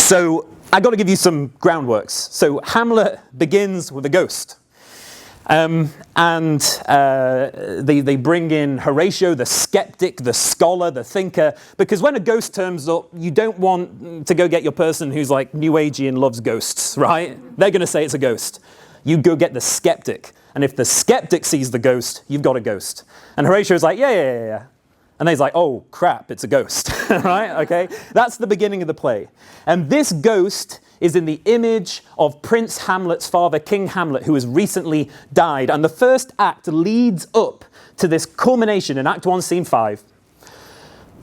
So I got to give you some groundworks. So Hamlet begins with a ghost. They bring in Horatio, the skeptic, the scholar, the thinker, because when a ghost turns up, you don't want to go get your person who's like New Agey and loves ghosts, right? They're going to say it's a ghost. You go get the skeptic. And if the skeptic sees the ghost, you've got a ghost. And Horatio's like, yeah. And he's like, oh, crap, it's a ghost, right? Okay, that's the beginning of the play. And this ghost is in the image of Prince Hamlet's father, King Hamlet, who has recently died. And the first act leads up to this culmination in Act 1, Scene 5,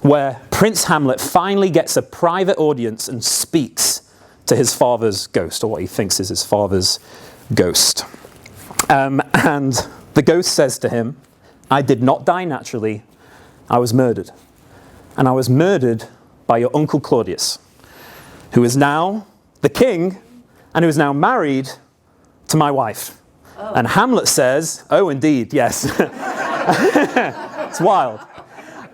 where Prince Hamlet finally gets a private audience and speaks to his father's ghost, or what he thinks is his father's ghost. And the ghost says to him, I did not die naturally. I was murdered. And I was murdered by your uncle Claudius, who is now the king and who is now married to my wife. Oh. And Hamlet says, oh, indeed, yes. It's wild.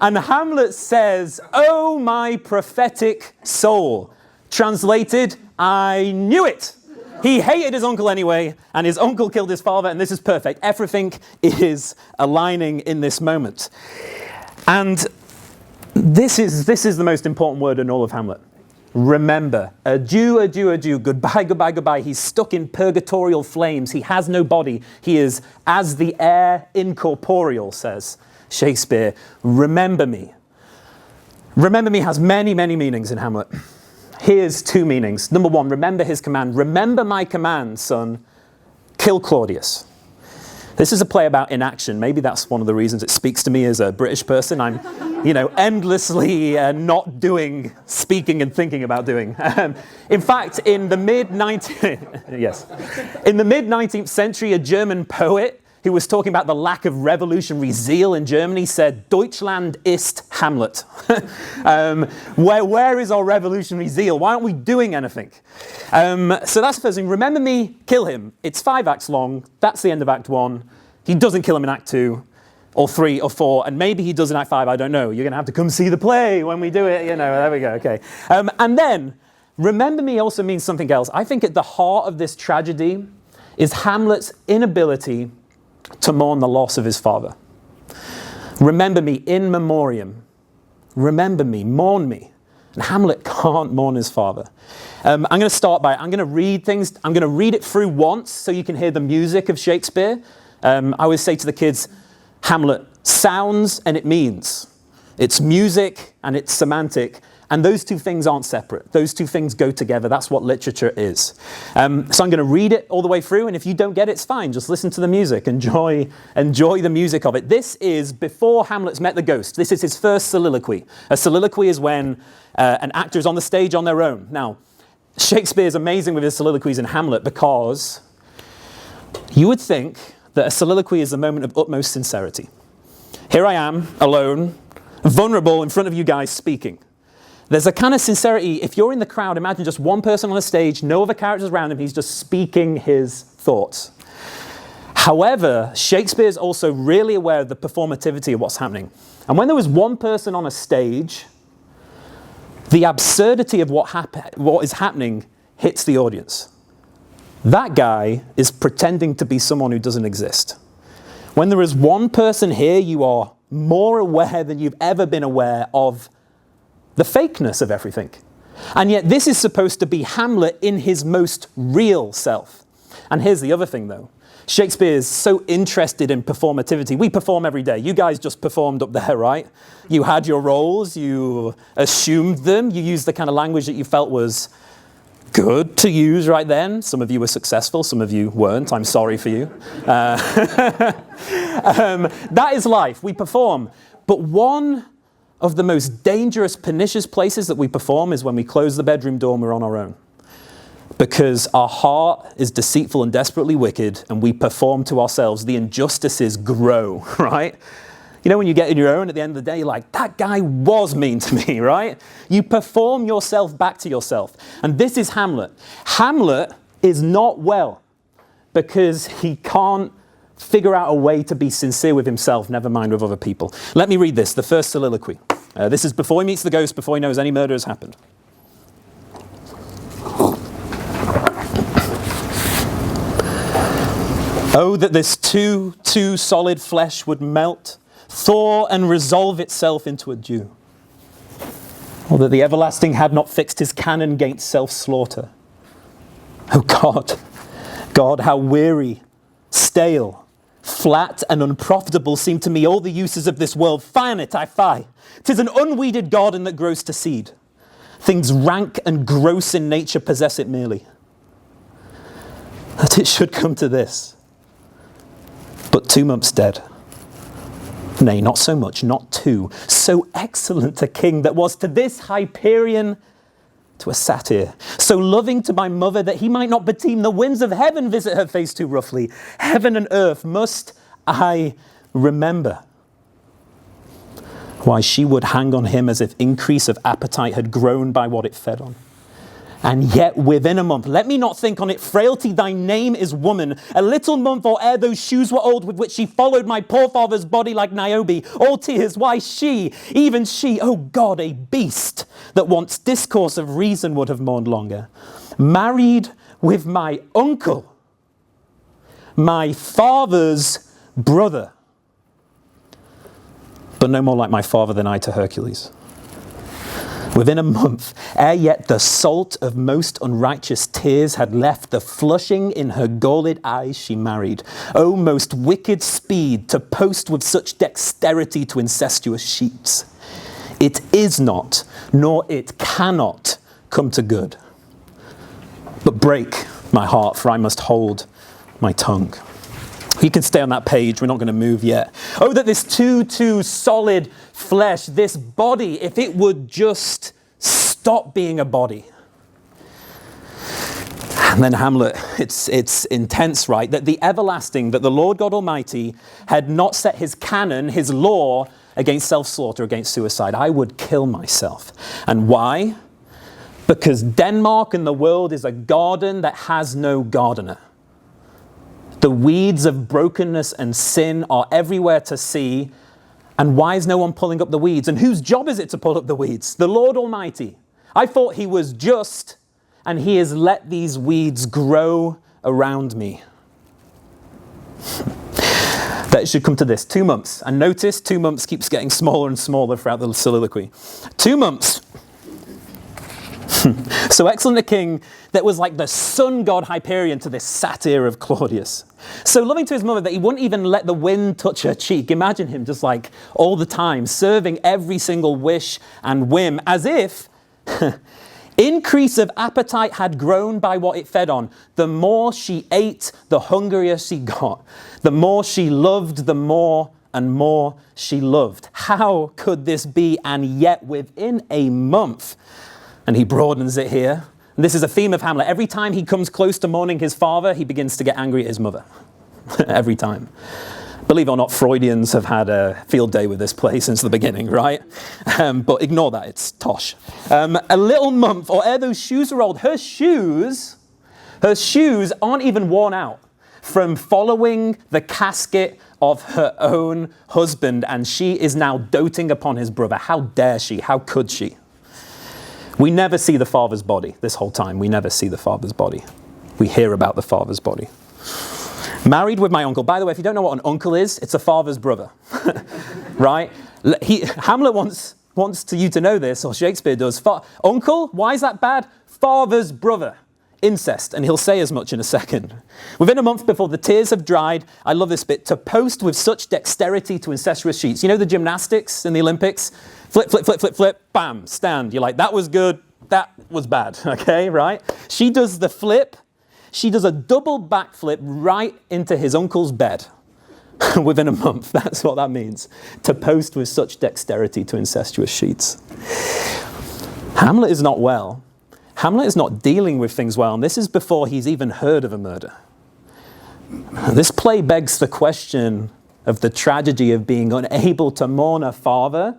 And Hamlet says, oh, my prophetic soul. Translated, I knew it. He hated his uncle anyway, and his uncle killed his father, and this is perfect. Everything is aligning in this moment. And this is the most important word in all of Hamlet. Remember. Adieu, adieu, adieu. Goodbye, goodbye, goodbye. He's stuck in purgatorial flames. He has no body. He is as the air incorporeal, says Shakespeare. Remember me. Remember me has many, many meanings in Hamlet. Here's two meanings. Number one, remember his command. Remember my command, son. Kill Claudius. This is a play about inaction. Maybe that's one of the reasons it speaks to me as a British person. I'm, endlessly not doing, speaking and thinking about doing. In fact, in the mid-19th century, a German poet who was talking about the lack of revolutionary zeal in Germany said, Deutschland ist Hamlet. Where is our revolutionary zeal? Why aren't we doing anything? So that's the first thing. Remember me, kill him. It's 5 acts long. That's the end of Act 1. He doesn't kill him in Act 2, or 3, or 4, and maybe he does in Act 5, I don't know. You're going to have to come see the play when we do it, there we go, okay. And then, remember me also means something else. I think at the heart of this tragedy is Hamlet's inability to mourn the loss of his father. Remember me in memoriam. Remember me, mourn me. And Hamlet can't mourn his father. I'm going to start by, I'm going to read things, I'm going to read it through once so you can hear the music of Shakespeare. I always say to the kids, Hamlet sounds and it means. It's music and it's semantic. And those two things aren't separate. Those two things go together. That's what literature is. So I'm going to read it all the way through, and if you don't get it, it's fine. Just listen to the music. Enjoy the music of it. This is before Hamlet's met the ghost. This is his first soliloquy. A soliloquy is when an actor is on the stage on their own. Now, Shakespeare is amazing with his soliloquies in Hamlet because you would think that a soliloquy is a moment of utmost sincerity. Here I am, alone, vulnerable in front of you guys speaking. There's a kind of sincerity. If you're in the crowd, imagine just one person on a stage, no other characters around him, he's just speaking his thoughts. However, Shakespeare's also really aware of the performativity of what's happening. And when there was one person on a stage, the absurdity of what is happening hits the audience. That guy is pretending to be someone who doesn't exist. When there is one person here, you are more aware than you've ever been aware of the fakeness of everything. And yet this is supposed to be Hamlet in his most real self. And here's the other thing though. Shakespeare is so interested in performativity. We perform every day. You guys just performed up there, right? You had your roles, you assumed them, you used the kind of language that you felt was good to use right then. Some of you were successful, some of you weren't. I'm sorry for you. That is life. We perform. But one of the most dangerous, pernicious places that we perform is when we close the bedroom door and we're on our own. Because our heart is deceitful and desperately wicked, and we perform to ourselves. The injustices grow, right? When you get in your own at the end of the day, you're like, that guy was mean to me, right? You perform yourself back to yourself. And this is Hamlet. Hamlet is not well because he can't figure out a way to be sincere with himself, never mind with other people. Let me read this, the first soliloquy. This is before he meets the ghost, before he knows any murder has happened. Oh, that this too solid flesh would melt, thaw and resolve itself into a dew. Or that the everlasting had not fixed his canon against self-slaughter. Oh God, how weary, stale, flat and unprofitable seem to me all the uses of this world. Fie on it, I fie. 'Tis an unweeded garden that grows to seed. Things rank and gross in nature possess it merely. That it should come to this. But 2 months dead. Nay, not so much, not 2. So excellent a king that was to this Hyperion to a satyr. So loving to my mother that he might not beteem the winds of heaven visit her face too roughly. Heaven and earth must I remember. Why, she would hang on him as if increase of appetite had grown by what it fed on. And yet within a month, let me not think on it, frailty, thy name is woman. A little month or ere those shoes were old with which she followed my poor father's body like Niobe. All tears, why she, even she, oh God, a beast that once discourse of reason would have mourned longer. Married with my uncle, my father's brother. But no more like my father than I to Hercules. Within a month, ere yet the salt of most unrighteous tears had left the flushing in her galled eyes, she married. O most wicked speed to post with such dexterity to incestuous sheets. It is not, nor it cannot come to good. But break my heart, for I must hold my tongue. You can stay on that page, we're not going to move yet. Oh, that this too solid flesh, this body, if it would just stop being a body. And then Hamlet, it's intense, right? That the everlasting, that the Lord God Almighty had not set his canon, his law, against self-slaughter, against suicide. I would kill myself. And why? Because Denmark and the world is a garden that has no gardener. The weeds of brokenness and sin are everywhere to see. And why is no one pulling up the weeds? And whose job is it to pull up the weeds? The Lord Almighty. I thought he was just, and he has let these weeds grow around me. That should come to this. 2 months. And notice 2 months keeps getting smaller and smaller throughout the soliloquy. 2 months. So excellent a king that was like the sun god Hyperion to this satyr of Claudius. So loving to his mother that he wouldn't even let the wind touch her cheek. Imagine him just like all the time, serving every single wish and whim, as if increase of appetite had grown by what it fed on. The more she ate, the hungrier she got. The more she loved, the more and more she loved. How could this be? And yet within a month, and he broadens it here. And this is a theme of Hamlet. Every time he comes close to mourning his father, he begins to get angry at his mother. Every time. Believe it or not, Freudians have had a field day with this play since the beginning, right? But ignore that, it's tosh. A little month, or ere those shoes were old, her shoes aren't even worn out from following the casket of her own husband, and she is now doting upon his brother. How dare she? How could she? We never see the father's body this whole time. We never see the father's body. We hear about the father's body. Married with my uncle. By the way, if you don't know what an uncle is, it's a father's brother, right? Hamlet wants you to know this, or Shakespeare does. Uncle, why is that bad? Father's brother. Incest, and he'll say as much in a second. Within a month before the tears have dried, I love this bit, to post with such dexterity to incestuous sheets. You know the gymnastics in the Olympics? Flip, flip, flip, flip, flip, bam, stand. You're like, that was good, that was bad, okay, right? She does the flip. She does a double backflip right into his uncle's bed within a month. That's what that means. To post with such dexterity to incestuous sheets. Hamlet is not well. Hamlet is not dealing with things well, and this is before he's even heard of a murder. This play begs the question of the tragedy of being unable to mourn a father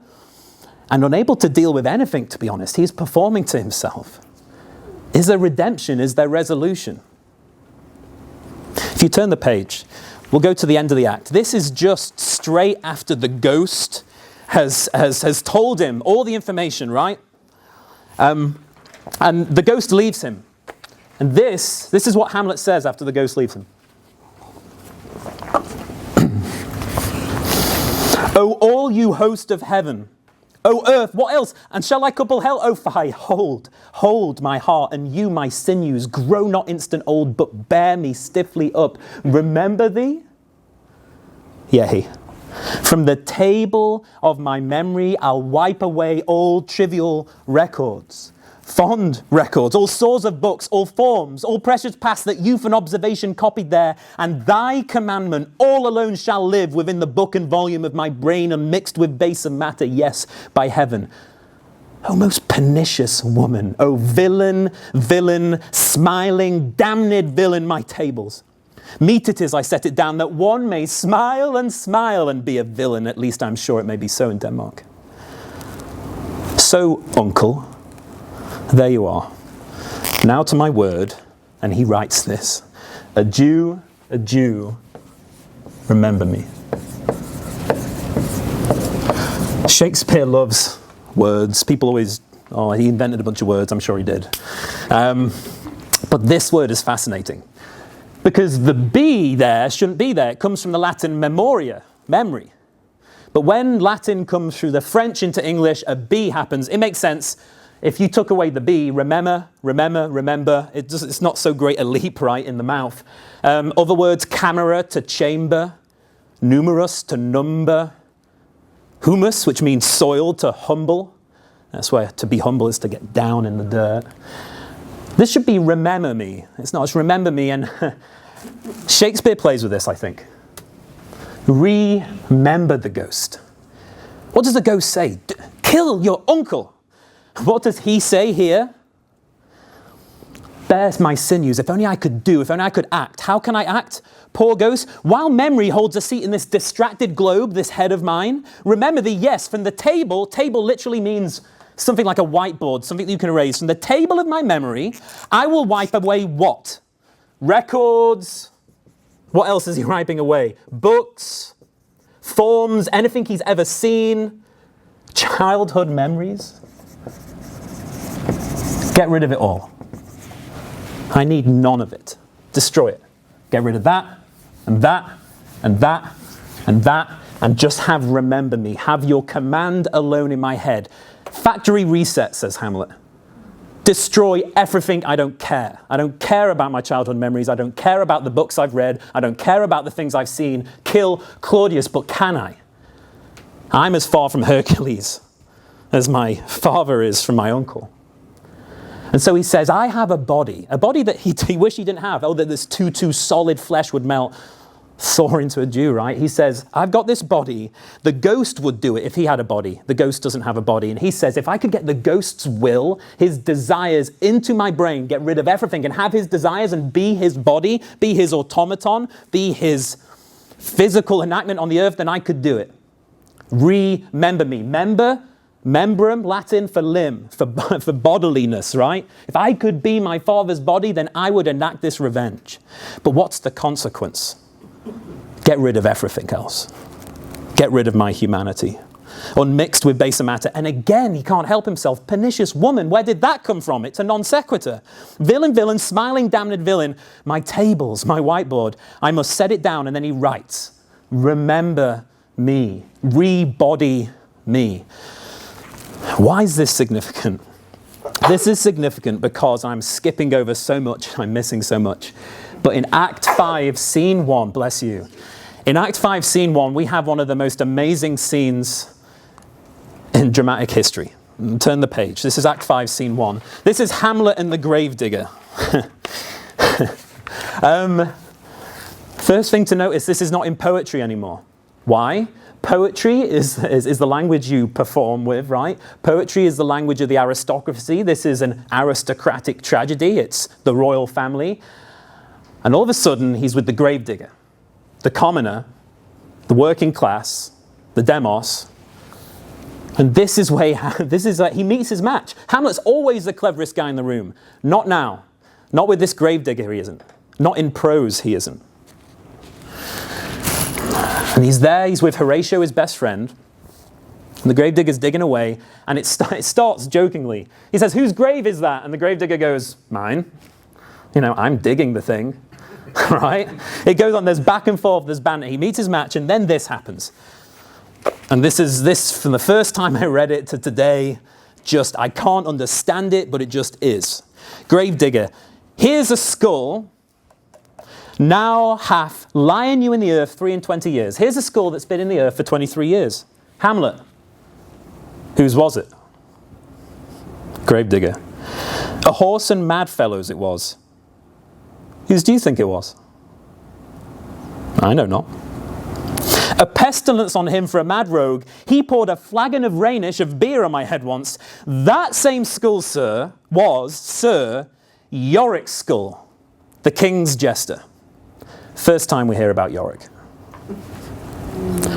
and unable to deal with anything, to be honest. He's performing to himself. Is there redemption? Is there resolution? If you turn the page, we'll go to the end of the act. This is just straight after the ghost has told him all the information, right? And the ghost leaves him. And this is what Hamlet says after the ghost leaves him. O all you host of heaven, O earth, what else? And shall I couple hell? O fie, hold my heart, and you my sinews, grow not instant old, but bear me stiffly up. Remember thee? Yea, from the table of my memory I'll wipe away all trivial records, fond records, all stores of books, all forms, all precious past that youth and observation copied there, and thy commandment all alone shall live within the book and volume of my brain, unmixed with baser matter, yes, by heaven. O most pernicious woman, O villain, smiling, damned villain, my tables. Meet it is I set it down that one may smile and be a villain. At least I'm sure it may be so in Denmark. So, uncle, there you are. Now to my word, and he writes this. A Jew, remember me. Shakespeare loves words. People always, he invented a bunch of words, I'm sure he did. But this word is fascinating. Because the be there shouldn't be there. It comes from the Latin memoria, memory. But when Latin comes through the French into English, a be happens. It makes sense. If you took away the be, remember, it's not so great a leap, right, in the mouth. Other words, camera to chamber, numerous to number, humus, which means soil, to humble. That's where to be humble is to get down in the dirt. This should be remember me. It's not, it's remember me. And Shakespeare plays with this, I think. Remember the ghost. What does the ghost say? Kill your uncle. What does he say here? Bears my sinews. If only I could do, if only I could act. How can I act? Poor ghost, while memory holds a seat in this distracted globe, this head of mine, remember thee, yes, from the table literally means something like a whiteboard, something that you can erase. From the table of my memory, I will wipe away what? Records. What else is he wiping away? Books, forms, anything he's ever seen, childhood memories. Get rid of it all. I need none of it. Destroy it. Get rid of that, and that, and that, and that, and just have remember me. Have your command alone in my head. Factory reset, says Hamlet. Destroy everything. I don't care. I don't care about my childhood memories. I don't care about the books I've read. I don't care about the things I've seen. Kill Claudius, but can I? I'm as far from Hercules as my father is from my uncle. And so he says, I have a body that he wished he didn't have. Oh, that this too solid flesh would melt. Thor into a Jew, right? He says, I've got this body. The ghost would do it if he had a body. The ghost doesn't have a body. And he says, if I could get the ghost's will, his desires into my brain, get rid of everything and have his desires and be his body, be his automaton, be his physical enactment on the earth, then I could do it. Remember me. Membrum, Latin for limb, for bodiliness, right? If I could be my father's body, then I would enact this revenge. But what's the consequence? Get rid of everything else. Get rid of my humanity. Unmixed with baser matter. And again, he can't help himself. Pernicious woman, where did that come from? It's a non sequitur. Villain, smiling, damned villain. My tables, my whiteboard, I must set it down. And then he writes, remember me, rebody me. Why is this significant? This is significant because I'm skipping over so much, I'm missing so much. But in Act 5, Scene 1, bless you. In Act 5, Scene 1, we have one of the most amazing scenes in dramatic history. Turn the page. This is Act 5, Scene 1. This is Hamlet and the Gravedigger. First thing to notice, this is not in poetry anymore. Why? Poetry is the language you perform with, right? Poetry is the language of the aristocracy. This is an aristocratic tragedy. It's the royal family. And all of a sudden, he's with the gravedigger, the commoner, the working class, the demos. And this is where he meets his match. Hamlet's always the cleverest guy in the room. Not now. Not with this gravedigger, he isn't. Not in prose, he isn't. And he's there, he's with Horatio, his best friend. And the gravedigger's digging away, and it starts jokingly. He says, whose grave is that? And the gravedigger goes, mine. You know, I'm digging the thing, right? It goes on, there's back and forth, there's banter. He meets his match, and then this happens. And this from the first time I read it to today, just, I can't understand it, but it just is. Gravedigger, here's a skull, now hath lying you in the earth 23 years. Here's a skull that's been in the earth for 23 years. Hamlet. Whose was it? Gravedigger. A horse and mad fellows it was. Whose do you think it was? I know not. A pestilence on him for a mad rogue. He poured a flagon of Rhenish of beer on my head once. That same skull, sir, was, sir, Yorick's skull, the king's jester. First time we hear about Yorick.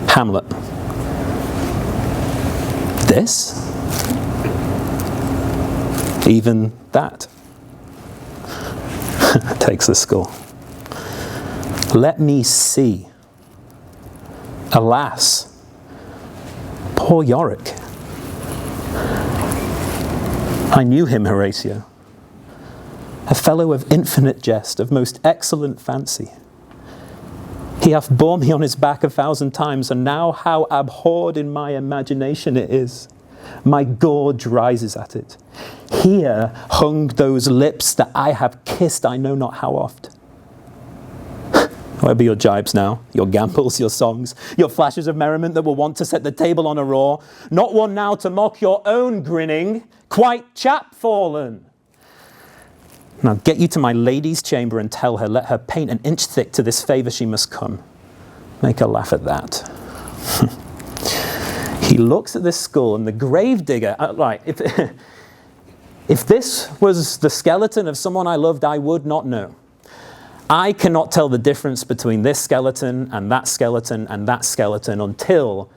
Hamlet. This? Even that. Takes the skull. Let me see. Alas, poor Yorick. I knew him, Horatio. A fellow of infinite jest, of most excellent fancy. He hath borne me on his back 1,000 times, and now how abhorred in my imagination it is. My gorge rises at it. Here hung those lips that I have kissed I know not how oft. Where be your jibes now, your gambols, your songs, your flashes of merriment that were wont to set the table on a roar? Not one now to mock your own grinning, quite chapfallen. Now get you to my lady's chamber and tell her, let her paint an inch thick to this favour she must come. Make her laugh at that. He looks at this skull and the gravedigger, right, if this was the skeleton of someone I loved, I would not know. I cannot tell the difference between this skeleton and that skeleton and that skeleton until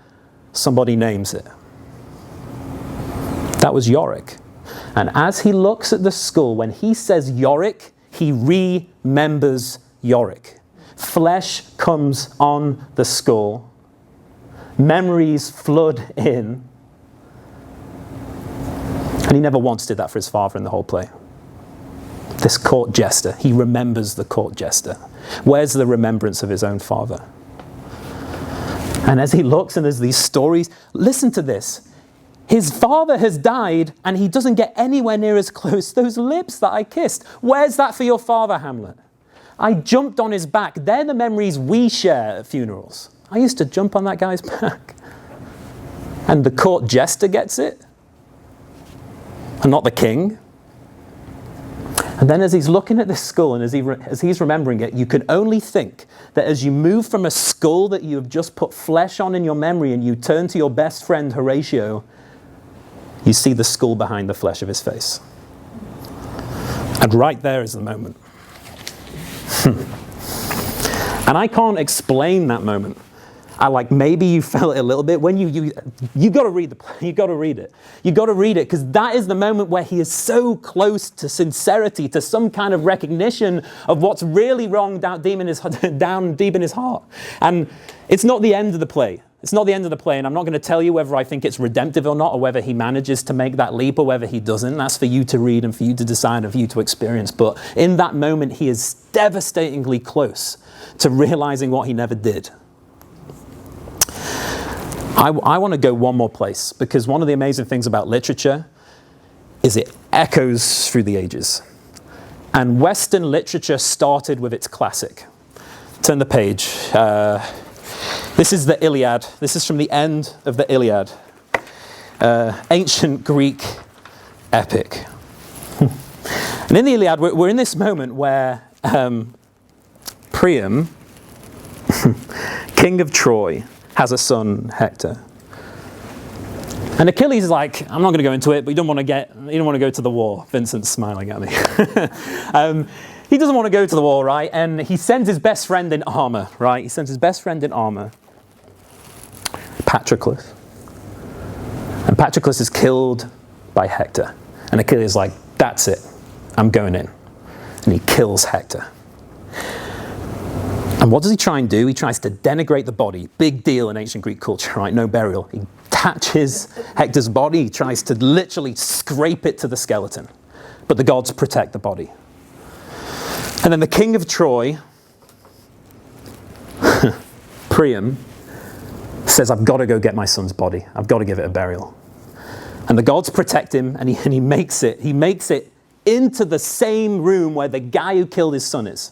somebody names it. That was Yorick. And as he looks at the skull, when he says Yorick, he remembers Yorick. Flesh comes on the skull. Memories flood in. And he never once did that for his father in the whole play. This court jester, he remembers the court jester. Where's the remembrance of his own father? And as he looks and there's these stories, listen to this. His father has died and he doesn't get anywhere near as close. Those lips that I kissed. Where's that for your father, Hamlet? I jumped on his back. They're the memories we share at funerals. I used to jump on that guy's back. And the court jester gets it. And not the king. And then as he's looking at this skull and as he's remembering it, you can only think that as you move from a skull that you have just put flesh on in your memory and you turn to your best friend Horatio, you see the skull behind the flesh of his face. And right there is the moment. And I can't explain that moment. Maybe you felt it a little bit when you got to read you got to read it. You got to read it because that is the moment where he is so close to sincerity, to some kind of recognition of what's really wrong down deep in his heart. And it's not the end of the play. It's not the end of the play, and I'm not going to tell you whether I think it's redemptive or not, or whether he manages to make that leap or whether he doesn't. That's for you to read and for you to decide and for you to experience. But in that moment, he is devastatingly close to realizing what he never did. I want to go one more place, because one of the amazing things about literature is it echoes through the ages. And Western literature started with its classic. Turn the page. This is the Iliad. This is from the end of the Iliad. Ancient Greek epic. And in the Iliad, we're in this moment where Priam, king of Troy, has a son, Hector. And Achilles is like, I'm not going to go into it, but you don't want to go to the war. Vincent's smiling at me. He doesn't want to go to the war, right? And he sends his best friend in armor, right? He sends his best friend in armor, Patroclus. And Patroclus is killed by Hector. And Achilles is like, that's it. I'm going in. And he kills Hector. And what does he try and do? He tries to denigrate the body. Big deal in ancient Greek culture, right? No burial. He attaches Hector's body. He tries to literally scrape it to the skeleton. But the gods protect the body. And then the king of Troy, Priam, says, I've got to go get my son's body. I've got to give it a burial. And the gods protect him, and he makes it into the same room where the guy who killed his son is.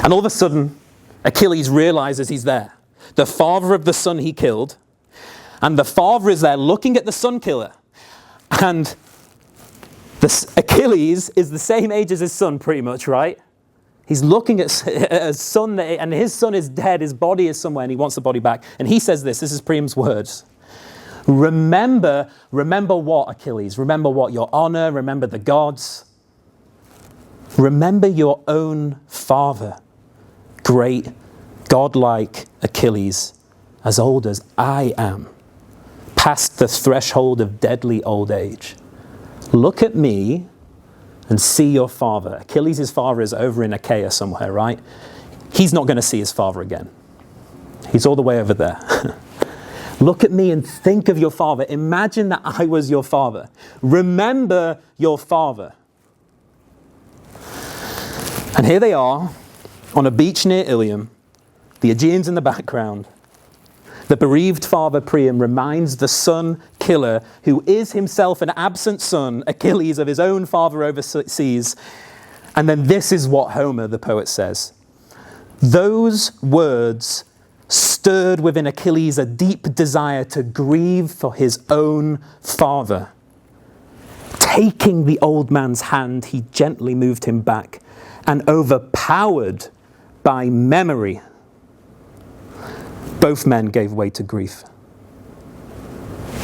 And all of a sudden, Achilles realizes he's there. The father of the son he killed. And the father is there looking at the son killer. And Achilles is the same age as his son, pretty much, right? He's looking at a son, and his son is dead. His body is somewhere, and he wants the body back. And he says this is Priam's words. Remember what, Achilles? Remember what? Your honor, remember the gods. Remember your own father, great, godlike Achilles, as old as I am, past the threshold of deadly old age. Look at me and see your father. Achilles' father is over in Achaia somewhere, right? He's not going to see his father again. He's all the way over there. Look at me and think of your father. Imagine that I was your father. Remember your father. And here they are on a beach near Ilium, the Aegeans in the background. The bereaved father Priam reminds the son killer, who is himself an absent son, Achilles, of his own father overseas. And then this is what Homer, the poet, says. Those words stirred within Achilles a deep desire to grieve for his own father. Taking the old man's hand, he gently moved him back, and overpowered by memory, both men gave way to grief.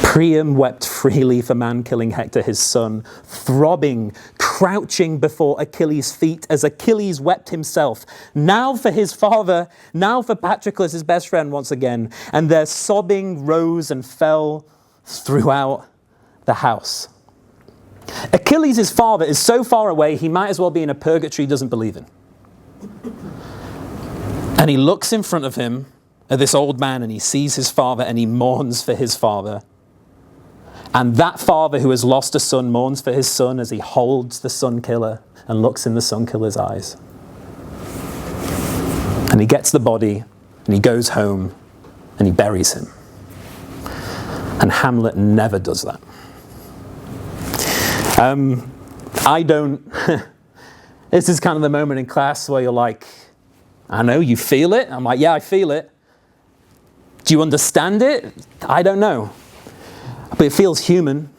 Priam wept freely for man-killing Hector, his son, throbbing, crouching before Achilles' feet as Achilles wept himself, now for his father, now for Patroclus, his best friend, once again, and their sobbing rose and fell throughout the house. Achilles' father is so far away, he might as well be in a purgatory he doesn't believe in. And he looks in front of him at this old man, and he sees his father, and he mourns for his father. And that father who has lost a son mourns for his son as he holds the son killer and looks in the son killer's eyes. And he gets the body, and he goes home, and he buries him. And Hamlet never does that. This is kind of the moment in class where you're like, I know, you feel it? I'm like, yeah, I feel it. Do you understand it? I don't know. But it feels human.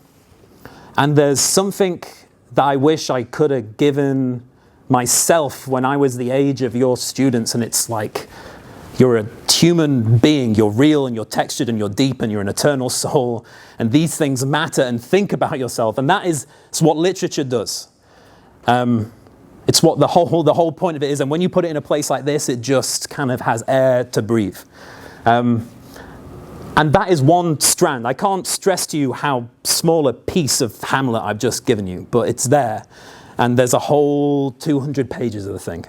And there's something that I wish I could have given myself when I was the age of your students. And it's like, you're a human being, you're real and you're textured and you're deep and you're an eternal soul. And these things matter, and think about yourself. And it's what literature does. It's what the whole point of it is. And when you put it in a place like this, it just kind of has air to breathe. And that is one strand. I can't stress to you how small a piece of Hamlet I've just given you, but it's there. And there's a whole 200 pages of the thing.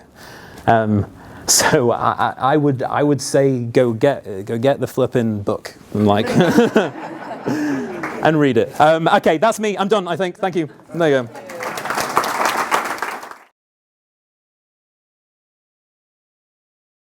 So I would say go get the flipping book and and read it. Okay, that's me. I'm done, I think. Thank you. There you go.